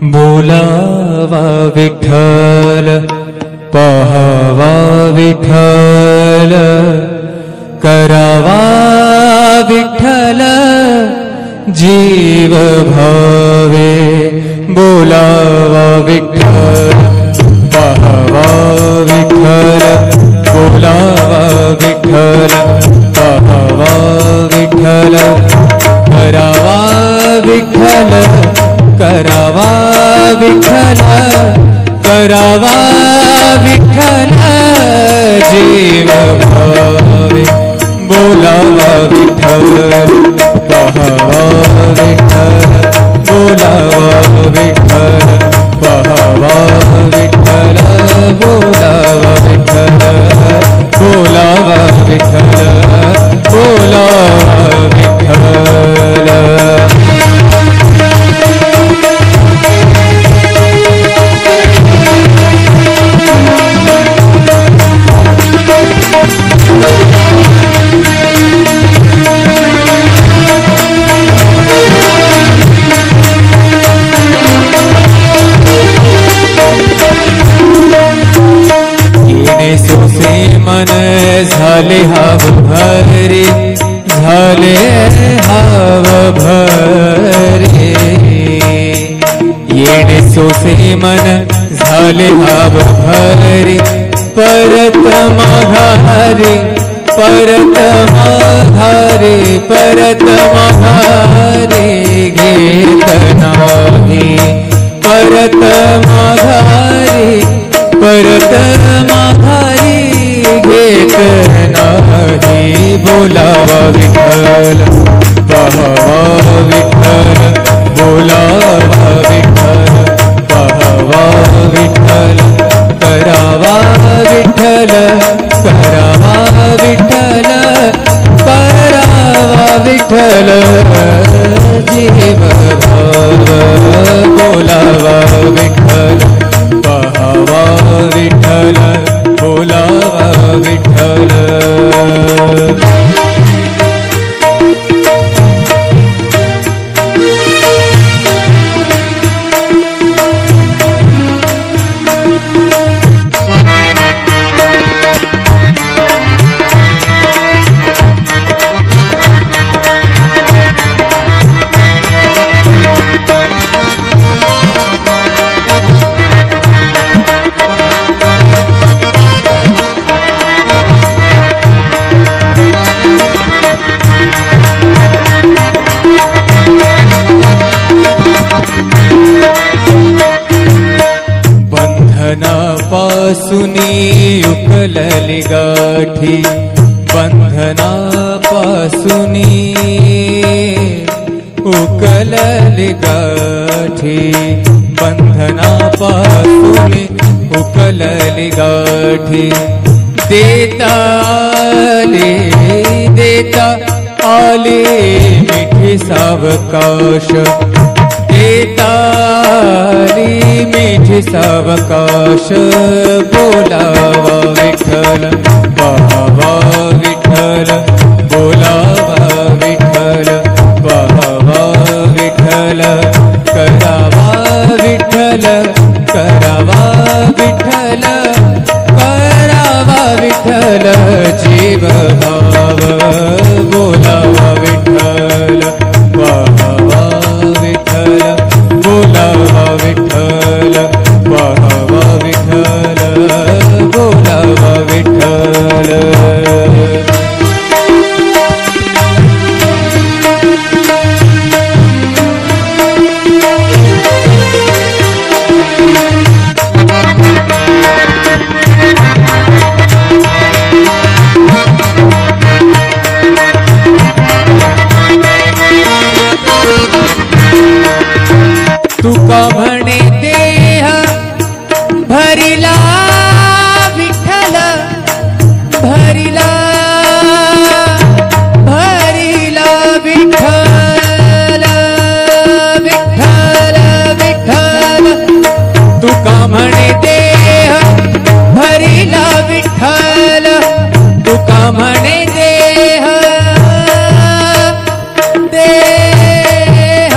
बोलावा विठ्ठल पहावा विठ्ठल करावा विठ्ठल जीव भावे बोलावा विठ्ठल पहावा विठ्ठल बोलावा विठ्ठल पहावा विठ्ठल करावा विठ्ठल करावा विठ्ठल करावा विठ्ठल जीव भावे बोलावा विठ्ठल पहावा विठ्ठल बोलावा विठ्ठल पहावा विठ्ठल बोलावा विठ्ठल बोलावा विठ्ठल बोलावा विठ्ठल। सोसे मन झाले हाव भरे झाले हाव भरे येणे सोसे मन झाले हाव भरे परत माघारे परत माघारे परत माघारे घेत नाही परत माघारे परत माघारी घेत नाही बोलावा विठ्ठल पहावा विठ्ठल बोलावा विठ्ठल पहावा विठ्ठल करावा विठ्ठल करावा विठ्ठल करावा विठ्ठल जीव भाव बोलावा विठ्ठल पहावा विठ्ठल बोलावा विठ्ठल। बंधनापासुनी उकलली गाठी बंधनापासुनी उकलली गाठी बंधनापासुनी उकलली गाठी देता आले मिठी सावकाश देताली मिठी सावकाश बोलावा विठ्ठल पहावा विठ्ठल बोलावा विठ्ठल पहावा विठ्ठल करावा विठ्ठल करावा विठ्ठल करावा विठ्ठल जीव भाव बोलावा विठ्ठल पहावा विठ्ठल बोलावा विठ्ठल पहावा विठ्ठल बोलावा विठ्ठल। तुका म्हणे देह भरिला विठ्ठल भरिला भरिला विठ्ठल विठ्ठल विठ्ठल तुका म्हणे देह भरिला विठ्ठल तुका म्हणे देह देह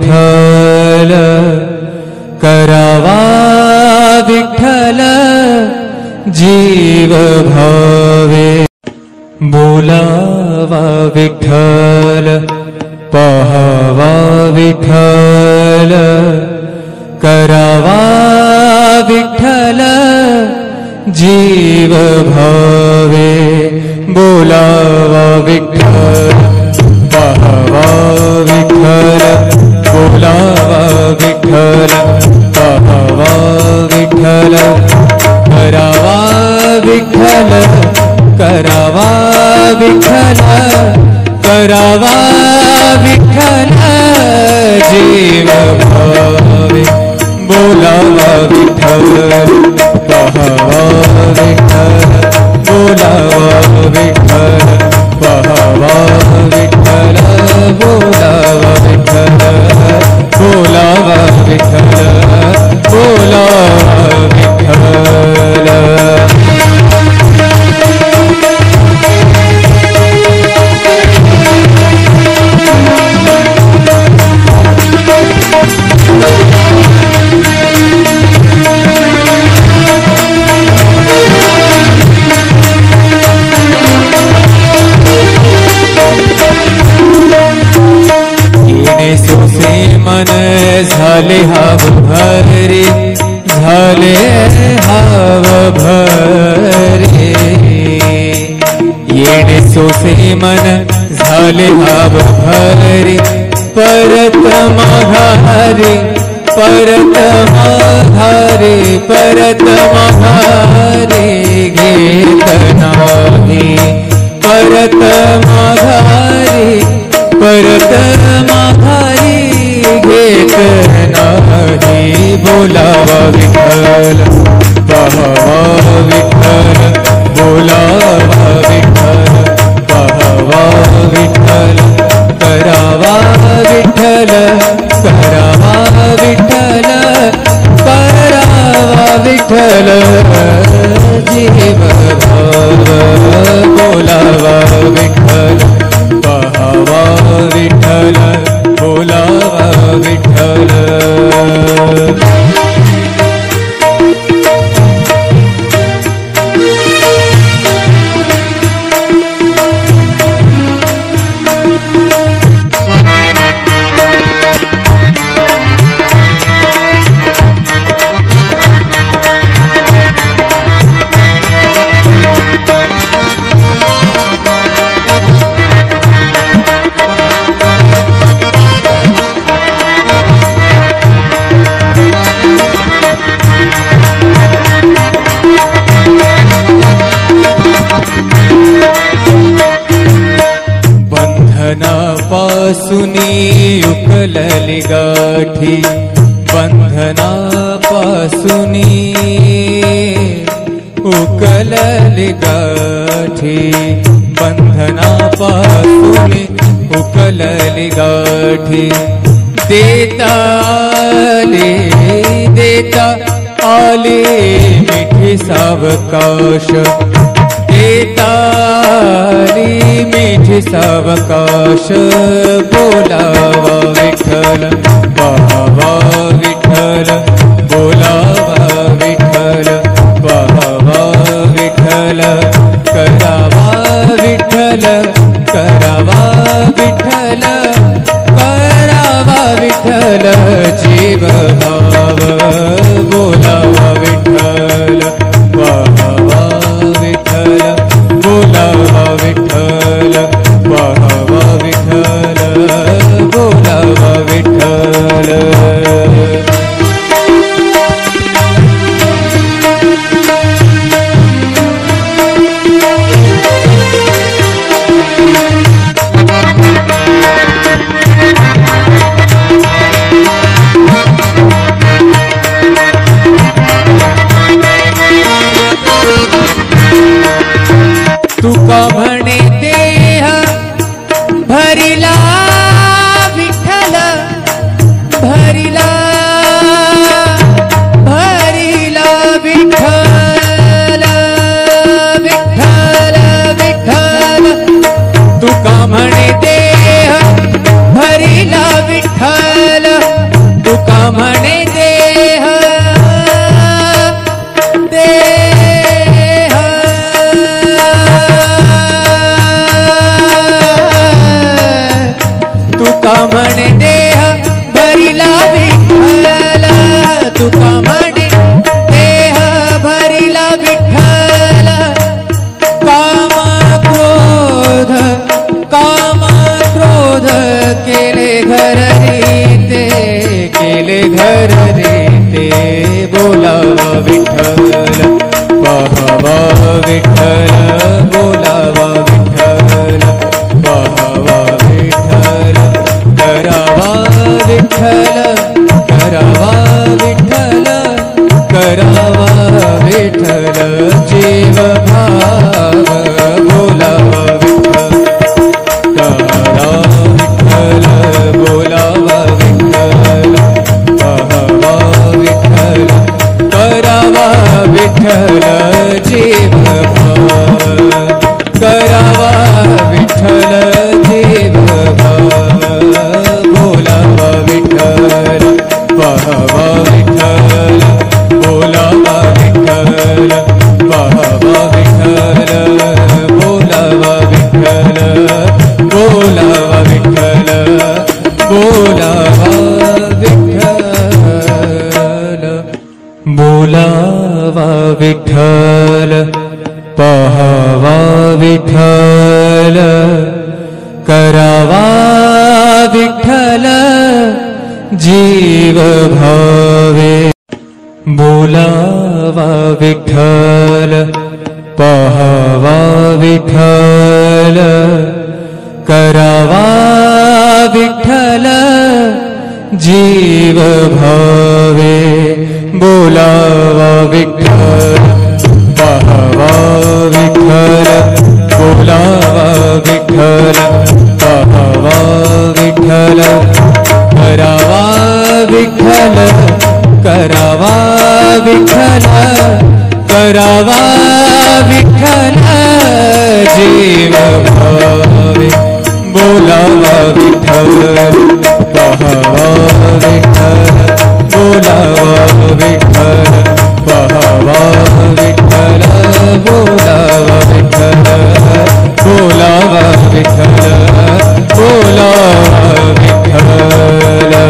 विठ्ठल करावा विठ्ठल जीव भावे बोलावा विठ्ठल पहावा विठ्ठल करावा विठ्ठल जीव भावे बोलावा विठ्ठल पहावा विठ्ठल बोलावा विठ्ठल पहावा विठ्ठल करावा विठ्ठल करावा विठ्ठल करावा विठ्ठल जीव भावे बोलावा विठ्ठल पहावा विठ्ठल बोलावा विठ्ठल पहावा विठ्ठल बोलावा विठ्ठल बोलावा विठ्ठल बोलावा विठ्ठल मन झाले हाव भरे झाले हाव भरे येणे सोसे मन झाले हाव भरे परत माघारे परत माघारे परत माघारे घेत नाही परत माघारे परत माघारी घेत नाही बोलावा विठ्ठल पहावा विठ्ठल बोलावा विठ्ठल पहावा विठ्ठल करावा विठ्ठल करावा विठ्ठल करावा विठ्ठल जीव भाव बोलावा विठ्ठल पहावा विठ्ठल बोलावा विठ्ठल बंधनापासूनी उकलली गाठी बंधनापासूनी उकलली गाठी बंधनापासूनी उकलली गाठी देता आले मिठी सावकाश देताली मिठी सावकाश बोलावा विठ्ठल पहावा विठ्ठल बोलावा विठ्ठल पहावा विठ्ठल करावा विठ्ठल करावा विठ्ठल करावा विठ्ठल जीव भाव बोलावा विठ्ठल पहावा विठ्ठल बोलावा विठ्ठल पहावा विठ्ठल बोलावा घर रे ते बोलावा विठ्ठल पाहावा विठ्ठल बोलावा विठ्ठल पाहावा विठ्ठल करावा विठ्ठल करावा विठ्ठल करावा विठ्ठल जीव भाव बोलावा विठ्ठल करा विठ्ठल बोलावा विठ्ठल पाहावा विठ्ठल करावा विठ्ठल जीव भाव करावा विठ्ठल जीव भाव बोलावा विठ्ठल पाहावा विठ्ठल बोलावा विठ्ठल पाहावा विठ्ठल बोलावा विठ्ठल बोलावा विठ्ठल बोलावा विठ्ठल बोलावा विठ्ठल पाहावा विठ्ठल करावा विठ्ठल जीव भावे बोलावा विठ्ठल पाहावा विठ्ठल करावा विठ्ठल जीव भावे बोलावा विठ्ठल पाहावा विठ्ठल बोलावा विठ्ठल पाहावा विठ्ठल करावा विठ्ठल करावा विठ्ठल करावा विठ्ठल जीव भावे बोलावा विठ्ठल पाहावा विठ्ठल बोलावा विठ्ठल पाहावा विठ्ठल बोलावा विठ्ठल बोलावा विठ्ठल बोलावा विठ्ठल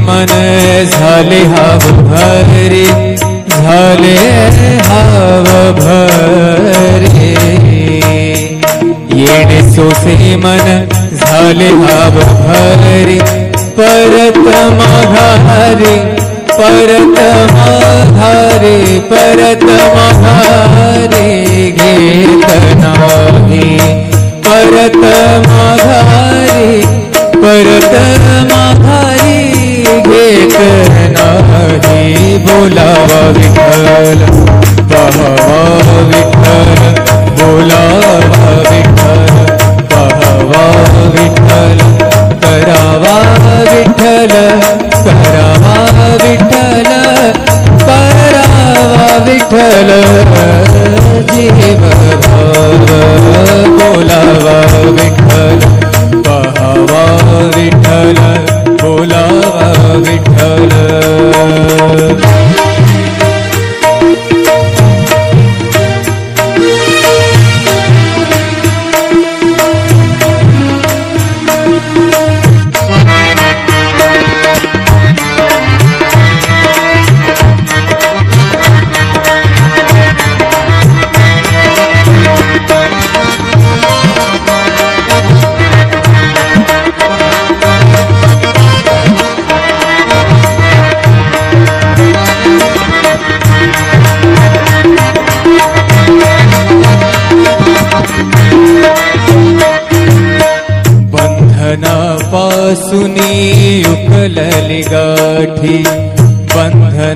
मन झाले हाव भरे झाले हाव भरे येणे सोसे मन झाले हाव भरे परत माघारे परत माघारे परत माघारे घेत नाही परत माघारे परत माघारी घेत नाही बोलावा विठ्ठल पाहावा विठ्ठल बोलावा विठ्ठल पाहावा विठ्ठल करावा विठ्ठल करावा विठ्ठल करावा विठ्ठल जीव भाव बोलावा विठ्ठल पाहावा विठ्ठल बोलावा विठ्ठल बंधनापासुनी उकलली गाठी बंधनापासुनी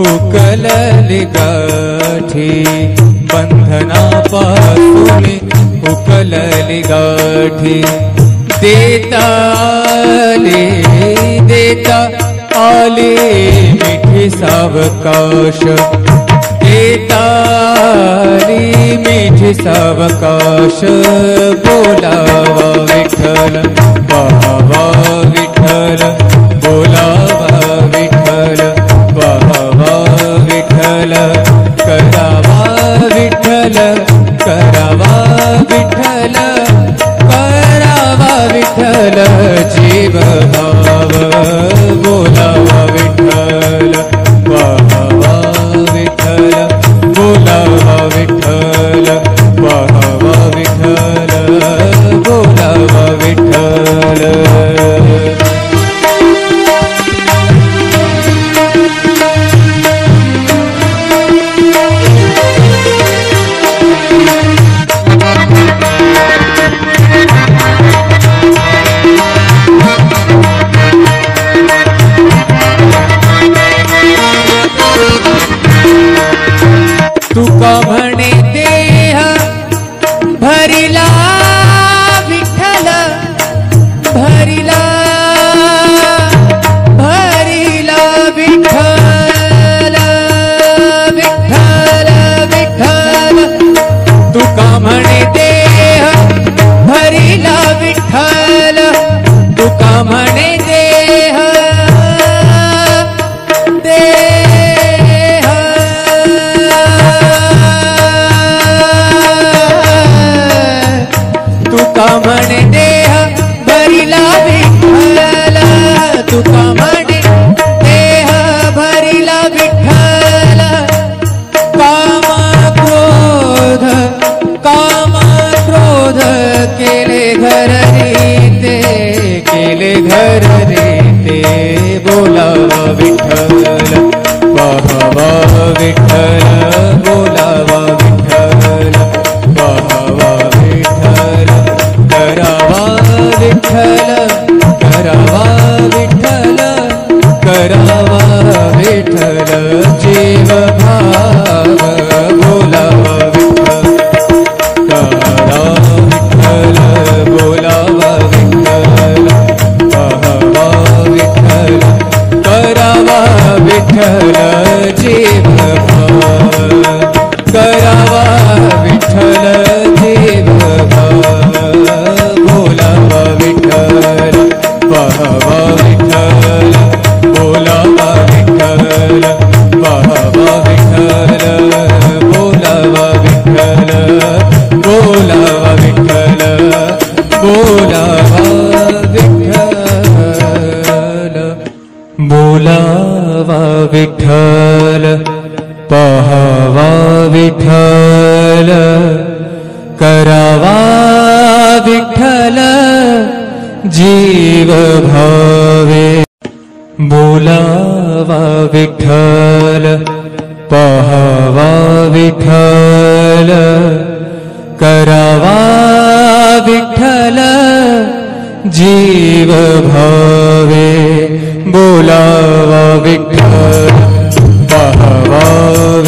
उकलली गाठी बंधनापासुनी उकलली गाठी देता आले मिठी सावकाश देताली मिठी सावकाश बोलावा विठ्ठल पाहावा विठ्ठल बोलावा विठ्ठल पाहावा विठ्ठल बोलावा विठ्ठल पाहावा विठ्ठल करावा विठ्ठल करावा विठ्ठल करावा विठ्ठल जीव भाव बोलावा विठ्ठल करा विठ्ठल बोलावा विठ्ठल पाहावा विठ्ठल करावा विठ्ठल जीव भाव करावा विठ्ठल जीव भाव बोलावा विठ्ठल पाहावा विठ्ठल बोलावा विठ्ठल पाहावा विठ्ठल बोलावा विठ्ठल बोलावा विठ्ठल बोलावा विठ्ठल बोलावा विठ्ठल पाहावा विठ्ठल करावा विठ्ठल जीव भावे बोलावा विठ्ठल पाहावा विठ्ठल करावा विठ्ठल जीव भावे बोलावा विठ्ठल पाहावा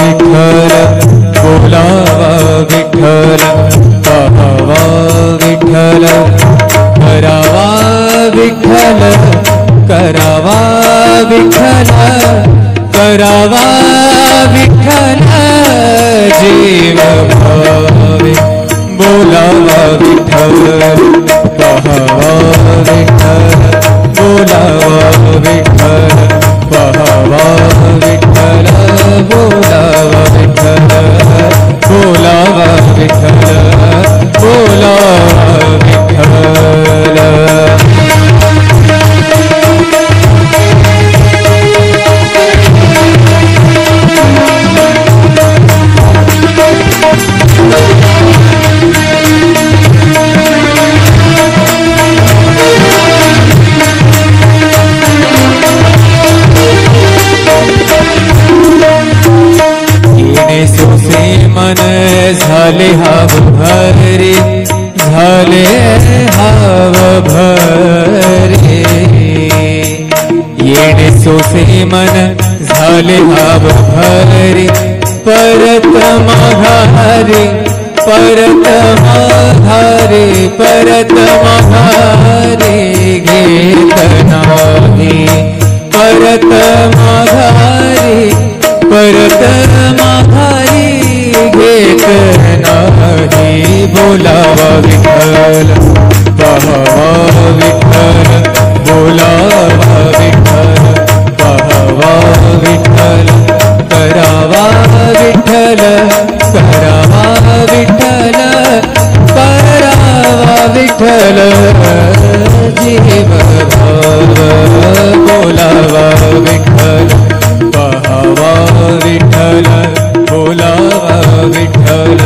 विठ्ठल बोलावा विठ्ठल पाहावा विठ्ठल करावा विठ्ठल करावा विठ्ठल करावा विठ्ठल जीव भावे बोलावा विठ्ठल पाहावा विठ्ठल बोलावा विठ्ठल पाहावा विठ्ठल बोलावा विठ्ठल बोलावा विठ्ठल बोलावा विठ्ठल मन झाले हाव भरे झाले हाव भरे येणे सोसे मन झाले हाव भरे परत माघारे परत माघारे परत माघारे घेत नाही परत माघारे परत माघारी घेत नाही बोलावा विठ्ठल पाहावा विठ्ठल बोलावा विठ्ठल पाहावा विठ्ठल करावा विठ्ठल करावा विठ्ठल करावा विठ्ठल जीव भाव बोलावा विठ्ठल पाहावा विठ्ठल बोलावा विठ्ठल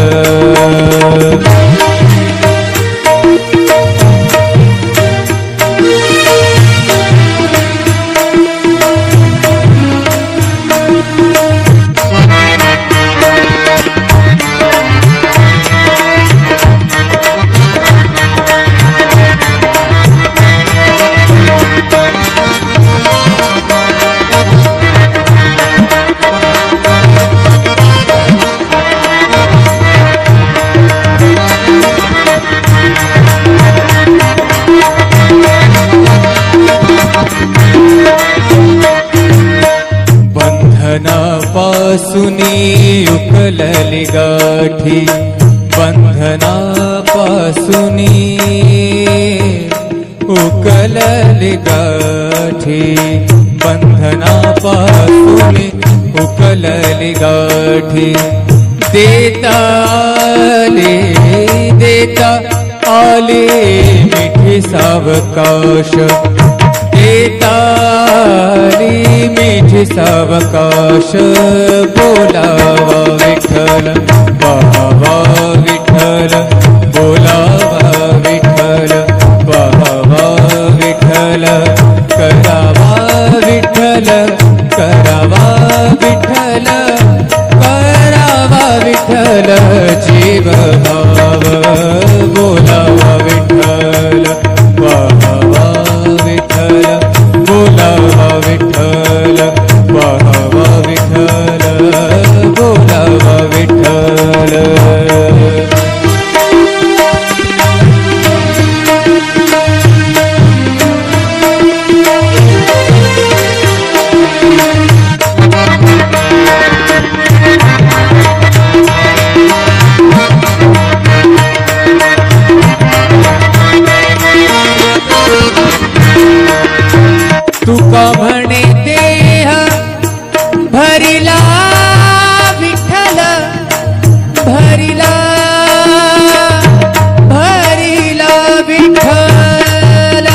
बंधनापासूनी उकलली गाठी बंधनापासूनी उकलली गाठी बंधनापासूनी उकलली गाठी देता आले मिठी सावकाश देताली मिठी सावकाश बोलावा विठ्ठल पाहावा विठ्ठल बोलावा विठ्ठल पाहावा विठ्ठल करावा विठ्ठल करावा विठ्ठल जीव भाव बोलावा विठ्ठल पाहावा विठ्ठल बोलावा विठ्ठल पाहावा विठ्ठल बोलावा विठ्ठल तुका म्हणे देह भरिला विठ्ठल भरिला भरिला विठ्ठल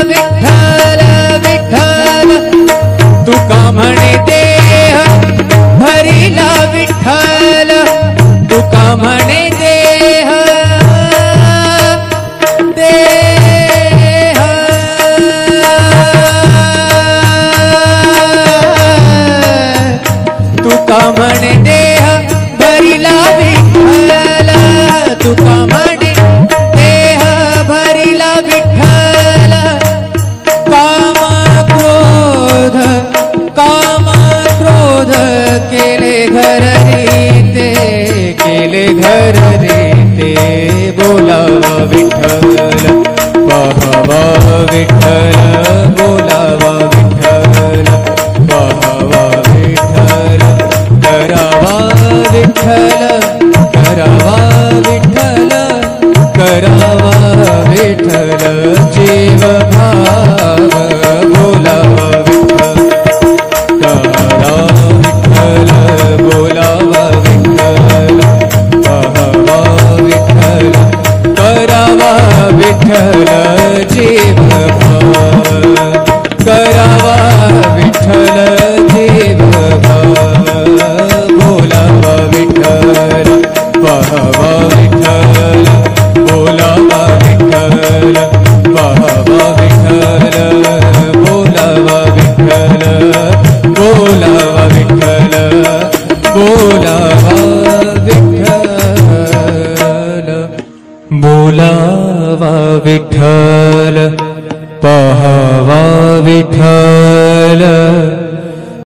विठ्ठल विठ्ठल तुका म्हणे देह भरिला विठ्ठल तुका म्हणे देह तुका म्हणे देह भरिला विठ्ठल तुका म्हणे देह भरिला विठ्ठल काम क्रोध केले घर रीते बोलावा विठ्ठल पाहावा विठ्ठल बोलावा विठ्ठल पाहावा विठ्ठल करावा विठ्ठल करावा विठ्ठल करावा विठ्ठल जीव भाव बोलावा विठ्ठल करावा विठ्ठल बोलावा विठ्ठल पाहावा विठ्ठल करावा विठ्ठल जीव भाव करावा विठ्ठल जीव भाव बोलावा विठ्ठल पाहावा विठ्ठल बोलावा विठ्ठल पाहावा विठ्ठल बोलावा विठ्ठल बोलावा विठ्ठल बोलावा विठ्ठल बोलावा विठ्ठल पाहावा विठ्ठल